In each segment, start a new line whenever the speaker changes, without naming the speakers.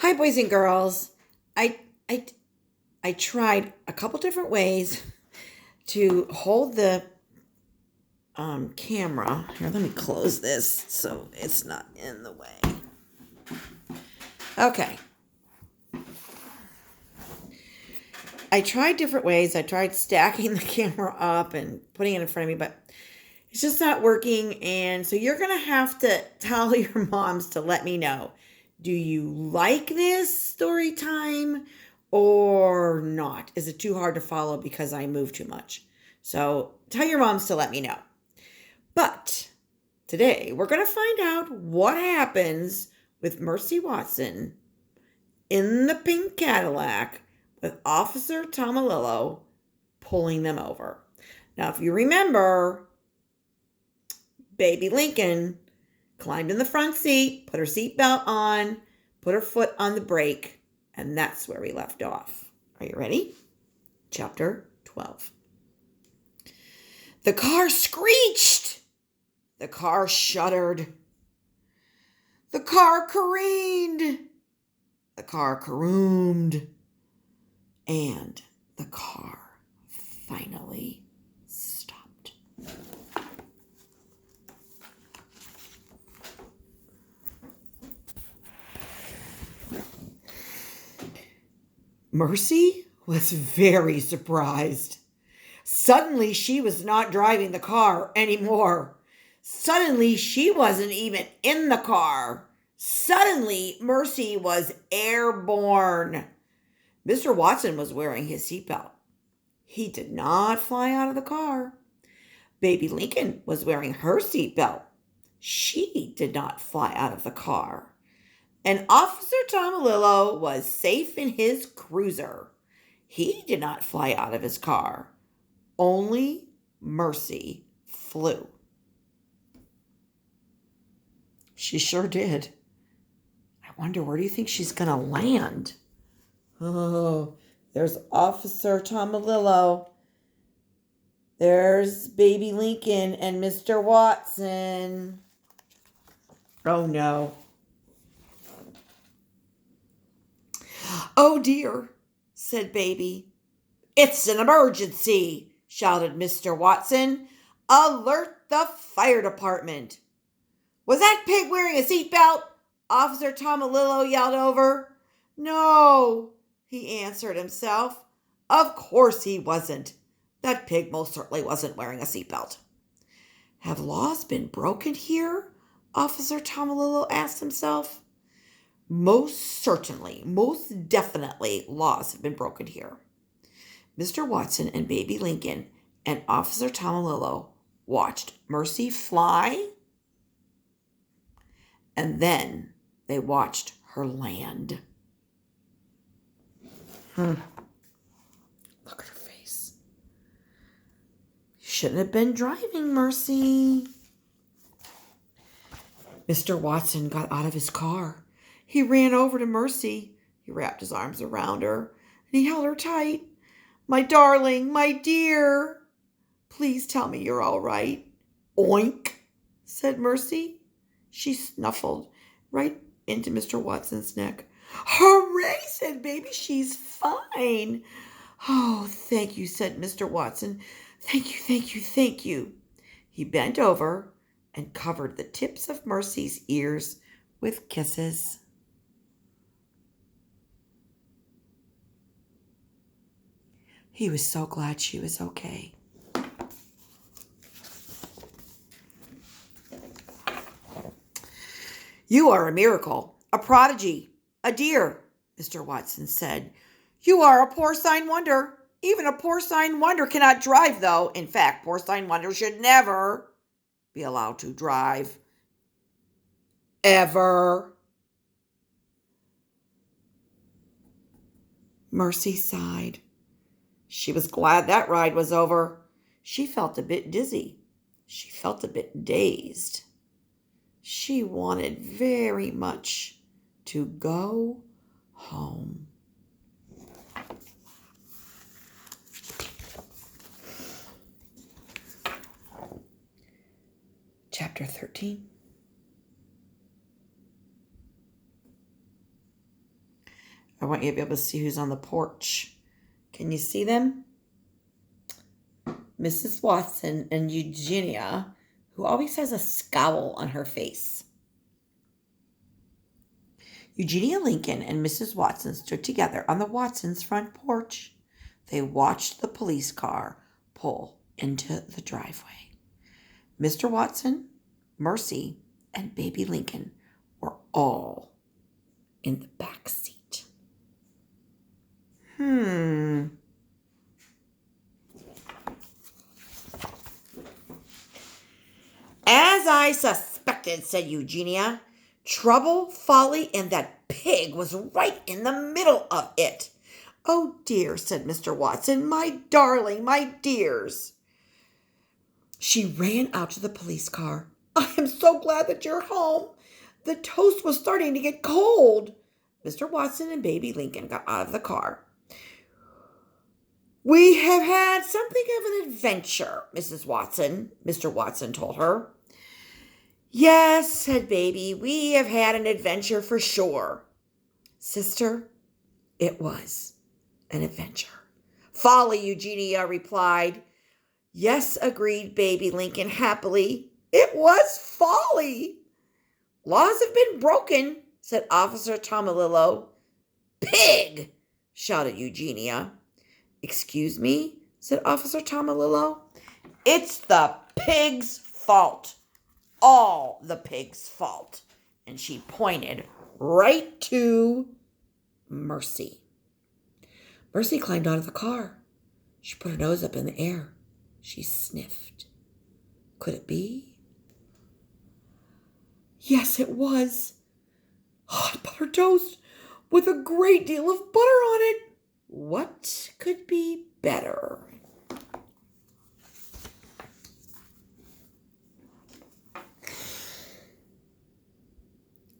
Hi, boys and girls. I I I tried a couple different ways to hold the camera. Here, let me close this so it's not in the way. Okay. I tried different ways. I tried stacking the camera up and putting it in front of me, but it's just not working. And so you're going to have to tell your moms to let me know. Do you like this story time or not? Is it too hard to follow because I move too much? So tell your moms to let me know. But today we're going to find out what happens with Mercy Watson in the pink Cadillac with Officer Tomalillo pulling them over. Now, if you remember, Baby Lincoln climbed in the front seat, put her seatbelt on, put her foot on the brake, and that's where we left off. Are you ready? Chapter 12. The car screeched. The car shuddered. The car careened. The car caroomed. And the car finally stopped. Mercy was very surprised. Suddenly, she was not driving the car anymore. Suddenly, she wasn't even in the car. Suddenly, Mercy was airborne. Mr. Watson was wearing his seatbelt. He did not fly out of the car. Baby Lincoln was wearing her seatbelt. She did not fly out of the car. And Officer Tomalillo was safe in his cruiser. He did not fly out of his car. Only Mercy flew. She sure did. I wonder, where do you think she's going to land? Oh, there's Officer Tomalillo. There's Baby Lincoln and Mr. Watson. Oh, no. Oh, dear, said Baby. It's an emergency, shouted Mr. Watson. Alert the fire department. Was that pig wearing a seatbelt? Officer Tomalillo yelled over. No, he answered himself. Of course he wasn't. That pig most certainly wasn't wearing a seatbelt. Have laws been broken here? Officer Tomalillo asked himself. Most certainly, most definitely, laws have been broken here. Mr. Watson and Baby Lincoln and Officer Tomalillo watched Mercy fly, and then they watched her land. Look at her face. You shouldn't have been driving, Mercy. Mr. Watson got out of his car. He ran over to Mercy. He wrapped his arms around her, and he held her tight. My darling, my dear, please tell me you're all right. Oink, said Mercy. She snuffled right into Mr. Watson's neck. Hooray, said Baby, she's fine. Oh, thank you, said Mr. Watson. Thank you, thank you, thank you. He bent over and covered the tips of Mercy's ears with kisses. He was so glad she was okay. You are a miracle, a prodigy, a dear, Mr. Watson said. You are a porcine wonder. Even a porcine wonder cannot drive, though. In fact, porcine wonder should never be allowed to drive. Ever. Mercy sighed. She was glad that ride was over. She felt a bit dizzy. She felt a bit dazed. She wanted very much to go home. Chapter 13. I want you to be able to see who's on the porch. Can you see them? Mrs. Watson and Eugenia, who always has a scowl on her face. Eugenia Lincoln and Mrs. Watson stood together on the Watsons' front porch. They watched the police car pull into the driveway. Mr. Watson, Mercy, and baby Lincoln were all in the back seat. As I suspected, said Eugenia. Trouble, folly, and that pig was right in the middle of it. Oh dear, said Mr. Watson, my darling, my dears. She ran out to the police car. I am so glad that you're home. The toast was starting to get cold. Mr. Watson and baby Lincoln got out of the car. We have had something of an adventure, Mrs. Watson, Mr. Watson told her. Yes, said baby, we have had an adventure for sure. Sister, it was an adventure. Folly, Eugenia replied. Yes, agreed baby Lincoln happily. It was folly. Laws have been broken, said Officer Tomalillo. Pig, shouted Eugenia. Excuse me, said Officer Tomalillo. It's the pig's fault. All the pig's fault. And she pointed right to Mercy. Mercy climbed out of the car. She put her nose up in the air. She sniffed. Could it be? Yes, it was. Hot butter toast with a great deal of butter on it. What could be better?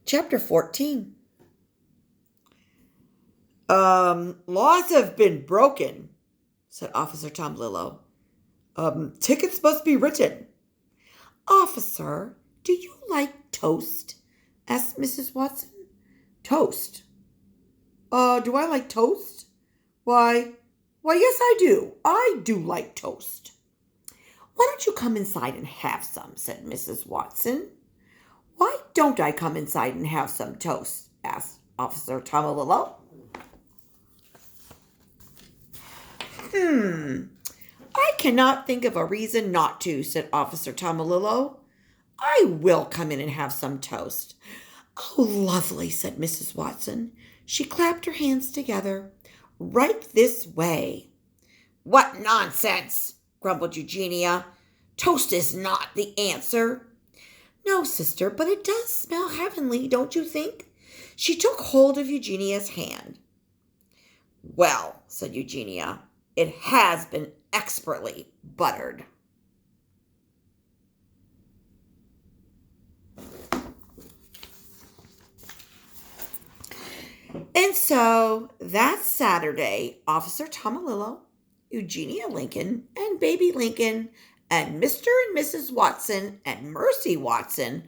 Chapter 14. Laws have been broken, said Officer Tomalillo. Tickets must be written. Officer, do you like toast? Asked Mrs. Watson. Toast? Do I like toast? Why, yes, I do. I do like toast. Why don't you come inside and have some, said Mrs. Watson. Why don't I come inside and have some toast? Asked Officer Tomalillo. I cannot think of a reason not to, said Officer Tomalillo. I will come in and have some toast. Oh, lovely, said Mrs. Watson. She clapped her hands together. Right this way. What nonsense, grumbled Eugenia. Toast is not the answer. No, sister, but it does smell heavenly, don't you think? She took hold of Eugenia's hand. Well, said Eugenia, it has been expertly buttered. And so that Saturday, Officer Tomalillo, Eugenia Lincoln, and baby Lincoln, and Mr. and Mrs. Watson and Mercy Watson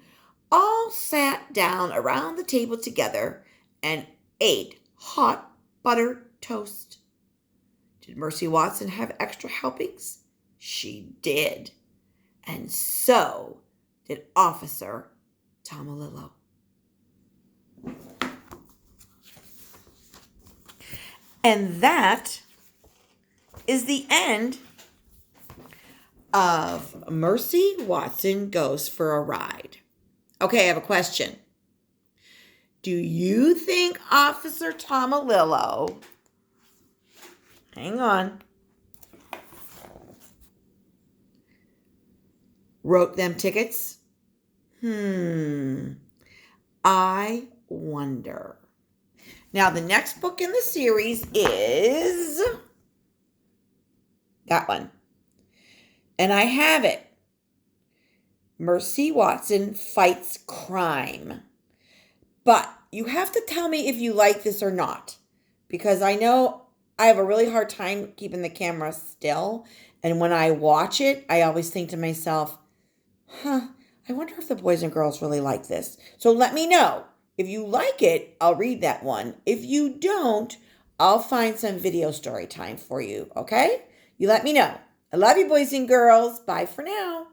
all sat down around the table together and ate hot buttered toast. Did Mercy Watson have extra helpings? She did. And so did Officer Tomalillo. And that is the end of Mercy Watson Goes for a Ride. Okay, I have a question. Do you think Officer Tomalillo, hang on, wrote them tickets? I wonder. Now, the next book in the series is that one. And I have it. Mercy Watson Fights Crime. But you have to tell me if you like this or not. Because I know I have a really hard time keeping the camera still. And when I watch it, I always think to myself, I wonder if the boys and girls really like this. So let me know. If you like it, I'll read that one. If you don't, I'll find some video story time for you, okay? You let me know. I love you, boys and girls. Bye for now.